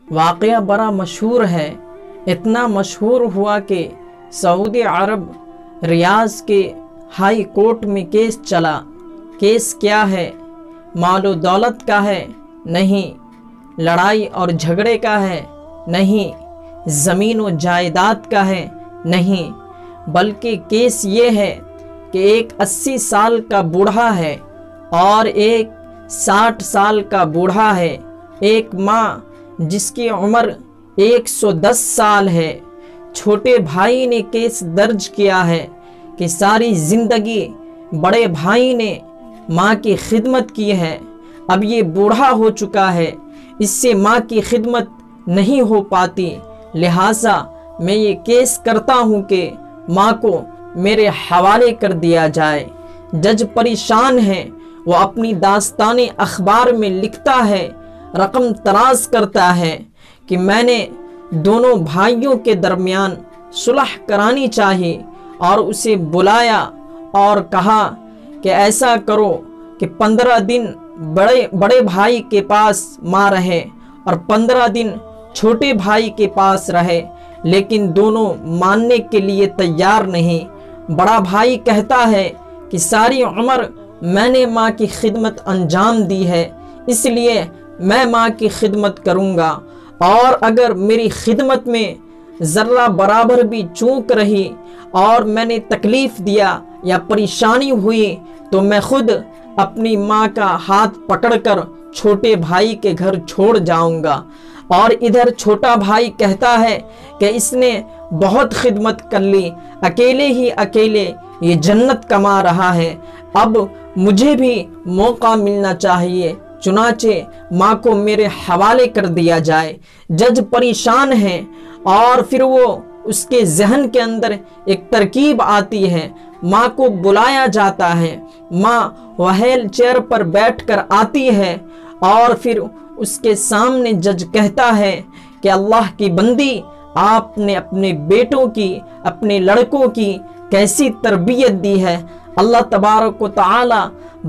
واقعہ بڑا مشہور ہے، اتنا مشہور ہوا کہ سعودی عرب ریاض کے ہائی کورٹ میں کیس چلا۔ کیس کیا ہے؟ مال و دولت کا ہے؟ نہیں۔ لڑائی اور جھگڑے کا ہے؟ نہیں۔ زمین و جائیداد کا ہے؟ نہیں۔ بلکہ کیس یہ ہے کہ ایک 80 سال کا بوڑھا ہے اور ایک 60 سال کا بوڑھا ہے۔ ایک ماں جس کی عمر 110 سال ہے، چھوٹے بھائی نے کیس درج کیا ہے کہ ساری زندگی بڑے بھائی نے ماں کی خدمت کی ہے، اب یہ بوڑھا ہو چکا ہے، اس سے ماں کی خدمت نہیں ہو پاتی، لہٰذا میں یہ کیس کرتا ہوں کہ ماں کو میرے حوالے کر دیا جائے۔ جج پریشان ہے، وہ اپنی داستان اخبار میں لکھتا ہے، رقم تراز کرتا ہے کہ میں نے دونوں بھائیوں کے درمیان صلح کرانی چاہیے اور اسے بلایا اور کہا کہ ایسا کرو کہ 15 دن بڑے بھائی کے پاس ماں رہے اور 15 دن چھوٹے بھائی کے پاس رہے، لیکن دونوں ماننے کے لیے تیار نہیں۔ بڑا بھائی کہتا ہے کہ ساری عمر میں نے ماں کی خدمت انجام دی ہے، اس لیے میں ماں کی خدمت کروں گا، اور اگر میری خدمت میں ذرہ برابر بھی چوک رہی اور میں نے تکلیف دیا یا پریشانی ہوئی تو میں خود اپنی ماں کا ہاتھ پکڑ کر چھوٹے بھائی کے گھر چھوڑ جاؤں گا۔ اور ادھر چھوٹا بھائی کہتا ہے کہ اس نے بہت خدمت کر لی، اکیلے ہی اکیلے یہ جنت کما رہا ہے، اب مجھے بھی موقع ملنا چاہیے، چنانچہ ماں کو میرے حوالے کر دیا جائے۔ جج پریشان ہے اور پھر وہ اس کے ذہن کے اندر ایک ترکیب آتی ہے، ماں کو بلایا جاتا ہے، ماں وہیل چیئر پر بیٹھ کر آتی ہے اور پھر اس کے سامنے جج کہتا ہے کہ اللہ کی بندی، آپ نے اپنے بیٹوں کی، اپنے لڑکوں کی کیسی تربیت دی ہے۔ اللہ تبارک و تعالی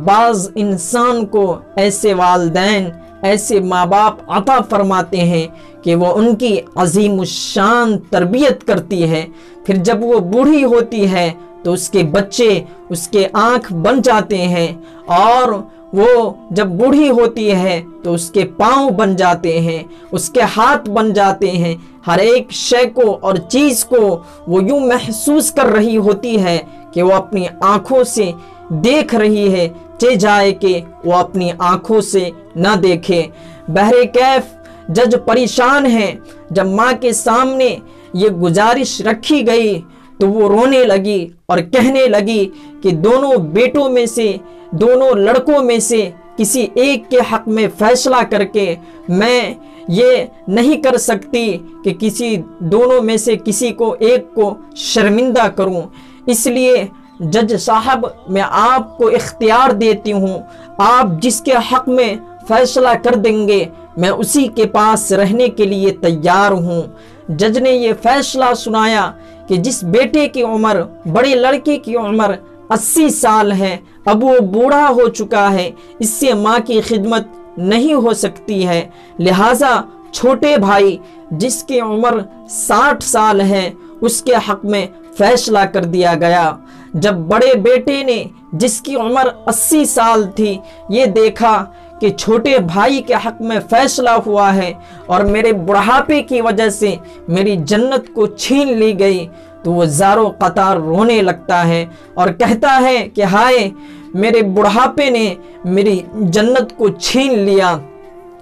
بعض انسان کو ایسے والدین، ایسے ماں باپ عطا فرماتے ہیں کہ وہ ان کی عظیم الشان تربیت کرتی ہے، پھر جب وہ بوڑھی ہوتی ہے تو اس کے بچے اس کے آنکھ بن جاتے ہیں، اور وہ جب بوڑھی ہوتی ہے تو اس کے پاؤں بن جاتے ہیں، اس کے ہاتھ بن جاتے ہیں، ہر ایک شے کو اور چیز کو وہ یوں محسوس کر رہی ہوتی ہے کہ وہ اپنی آنکھوں سے دیکھ رہی ہے، چہ جائے کہ وہ اپنی آنکھوں سے نہ دیکھے۔ بہرکیف جج پریشان ہے۔ جب ماں کے سامنے یہ گزارش رکھی گئی تو وہ رونے لگی اور کہنے لگی کہ دونوں بیٹوں میں سے، دونوں لڑکوں میں سے کسی ایک کے حق میں فیصلہ کر کے میں یہ نہیں کر سکتی کہ کسی دونوں میں سے کسی کو ایک کو شرمندہ کروں، اس لیے جج صاحب میں آپ کو اختیار دیتی ہوں، آپ جس کے حق میں فیصلہ کر دیں گے میں اسی کے پاس رہنے کے لیے تیار ہوں۔ جج نے یہ فیصلہ سنایا کہ جس بیٹے کی عمر، بڑے لڑکے کی عمر 80 سال ہے، اب وہ بوڑھا ہو چکا ہے، اس سے ماں کی خدمت نہیں ہو سکتی ہے، لہٰذا چھوٹے بھائی جس کی عمر 60 سال ہے اس کے حق میں فیصلہ کر دیا گیا۔ جب بڑے بیٹے نے جس کی عمر 80 سال تھی یہ دیکھا کہ چھوٹے بھائی کے حق میں فیصلہ ہوا ہے اور میرے بڑھاپے کی وجہ سے میری جنت کو چھین لی گئی، تو وہ زارو قطار رونے لگتا ہے اور کہتا ہے کہ ہائے، میرے بڑھاپے نے میری جنت کو چھین لیا۔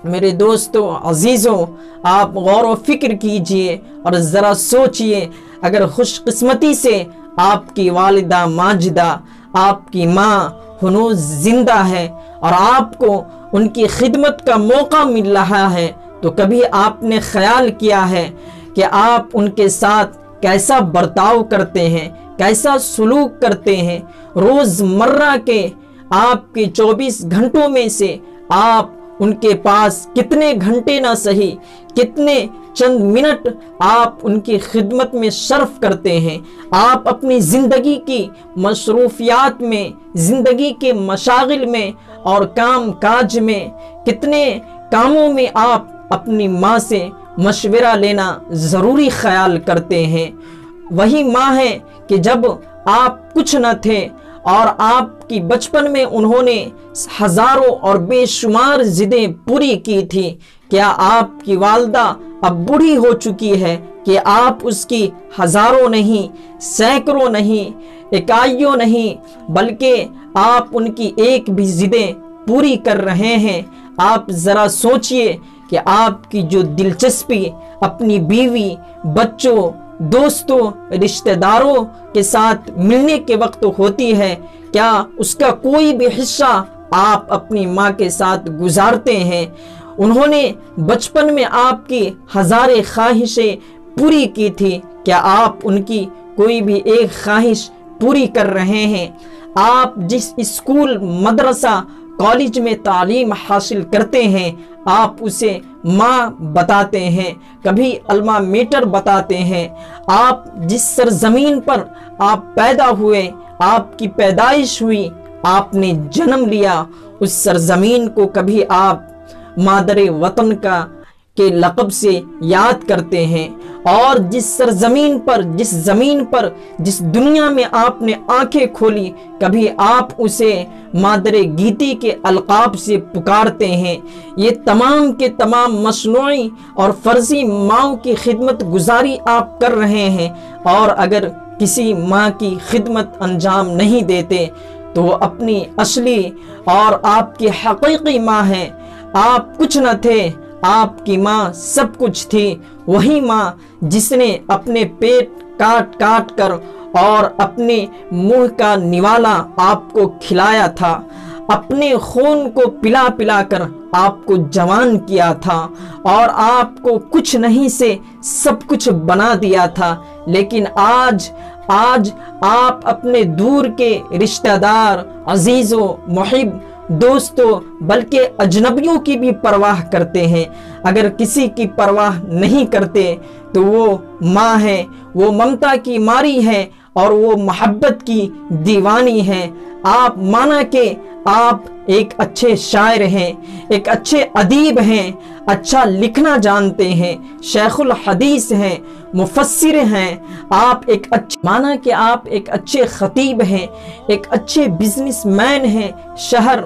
میرے دوستو عزیزوں، آپ غور و فکر کیجئے اور ذرا سوچئے، اگر خوش قسمتی سے آپ کی والدہ ماجدہ، آپ کی ماں ہنوز زندہ ہے اور آپ کو ان کی خدمت کا موقع مل رہا ہے، تو کبھی آپ نے خیال کیا ہے کہ آپ ان کے ساتھ کیسا برتاؤ کرتے ہیں، کیسا سلوک کرتے ہیں؟ روز مرہ کے آپ کے 24 گھنٹوں میں سے آپ ان کے پاس کتنے گھنٹے نہ صحیح، کتنے چند منٹ آپ ان کی خدمت میں صرف کرتے ہیں؟ آپ اپنی زندگی کی مصروفیات میں، زندگی کے مشاغل میں اور کام کاج میں کتنے کاموں میں آپ اپنی ماں سے مشورہ لینا ضروری خیال کرتے ہیں۔ وہی ماں ہے کہ جب آپ کچھ نہ تھے اور آپ کی بچپن میں انہوں نے ہزاروں اور بے شمار ضدیں پوری کی تھی۔ کیا آپ کی والدہ اب بوڑھی ہو چکی ہے کہ آپ اس کی ہزاروں نہیں، سینکڑوں نہیں، اکائیوں نہیں، بلکہ آپ ان کی ایک بھی ضدیں پوری کر رہے ہیں؟ آپ ذرا سوچئے کہ آپ کی جو دلچسپی اپنی بیوی، بچوں، دوستوں، رشتہ داروں کے ساتھ ملنے کے وقت ہوتی ہے، کیا اس کا کوئی بھی حصہ آپ اپنی ماں کے ساتھ گزارتے ہیں؟ انہوں نے بچپن میں آپ کی ہزاریں خواہشیں پوری کی تھی، کیا آپ ان کی کوئی بھی ایک خواہش پوری کر رہے ہیں؟ آپ جس اسکول، مدرسہ، کالج میں تعلیم حاصل کرتے ہیں، آپ اسے ماں بتاتے ہیں، کبھی الما میٹر بتاتے ہیں۔ آپ جس سرزمین پر آپ پیدا ہوئے، آپ کی پیدائش ہوئی، آپ نے جنم لیا، اس سرزمین کو کبھی آپ مادر وطن کے لقب سے یاد کرتے ہیں؟ اور جس سرزمین پر، جس زمین پر، جس دنیا میں آپ نے آنکھیں کھولی، کبھی آپ اسے مادر گیتی کے القاب سے پکارتے ہیں؟ یہ تمام کے تمام مصنوعی اور فرضی ماؤں کی خدمت گزاری آپ کر رہے ہیں، اور اگر کسی ماں کی خدمت انجام نہیں دیتے تو وہ اپنی اصلی اور آپ کی حقیقی ماں ہیں۔ آپ کچھ نہ تھے، آپ کی ماں سب کچھ تھی، وہی ماں جس نے اپنے پیٹ کاٹ کاٹ کر اور اپنے منہ کا نوالا آپ کو کھلایا تھا، اپنے خون کو پلا پلا کر آپ کو جوان کیا تھا، اور آپ کو کچھ نہیں سے سب کچھ بنا دیا تھا۔ لیکن آج آپ اپنے دور کے رشتہ دار، عزیزوں، محب، دوستوں، بلکہ اجنبیوں کی بھی پرواہ کرتے ہیں۔ اگر کسی کی پرواہ نہیں کرتے تو وہ ماں ہے، وہ ممتا کی ماری ہے اور وہ محبت کی دیوانی ہے۔ آپ مانا کہ آپ ایک اچھے شاعر ہیں، ایک اچھے ادیب ہیں، اچھا لکھنا جانتے ہیں، شیخ الحدیث ہیں، مفسر ہیں۔ آپ ایک مانا کہ آپ ایک اچھے خطیب ہیں، ایک اچھے بزنس مین ہیں۔ شہر،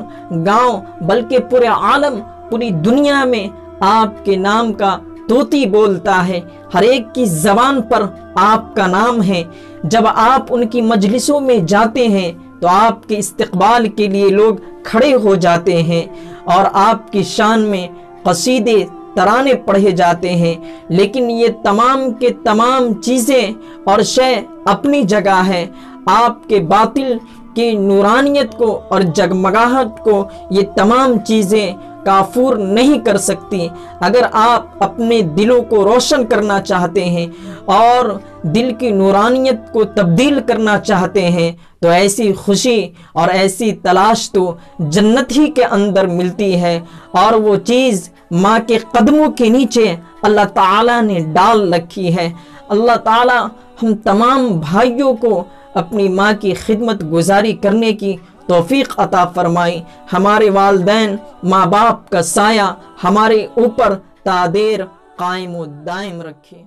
گاؤں، بلکہ پورے عالم، پوری دنیا میں آپ کے نام کا طوطی بولتا ہے، ہر ایک کی زبان پر آپ کا نام ہے۔ جب آپ ان کی مجلسوں میں جاتے ہیں تو آپ کے استقبال کے لیے لوگ کھڑے ہو جاتے ہیں اور آپ کی شان میں قصیدے، ترانے پڑھے جاتے ہیں۔ لیکن یہ تمام کے تمام چیزیں اور شے اپنی جگہ ہے، آپ کے باطل کی نورانیت کو اور جگمگاہٹ کو یہ تمام چیزیں کافور نہیں کر سکتی۔ اگر آپ اپنے دلوں کو روشن کرنا چاہتے ہیں اور دل کی نورانیت کو تبدیل کرنا چاہتے ہیں تو ایسی خوشی اور ایسی تلاش تو جنت ہی کے اندر ملتی ہے، اور وہ چیز ماں کے قدموں کے نیچے اللہ تعالیٰ نے ڈال رکھی ہے۔ اللہ تعالیٰ ہم تمام بھائیوں کو اپنی ماں کی خدمت گزاری کرنے کی توفیق عطا فرمائے۔ ہمارے والدین، ماں باپ کا سایہ ہمارے اوپر تا دیر قائم و دائم رکھے۔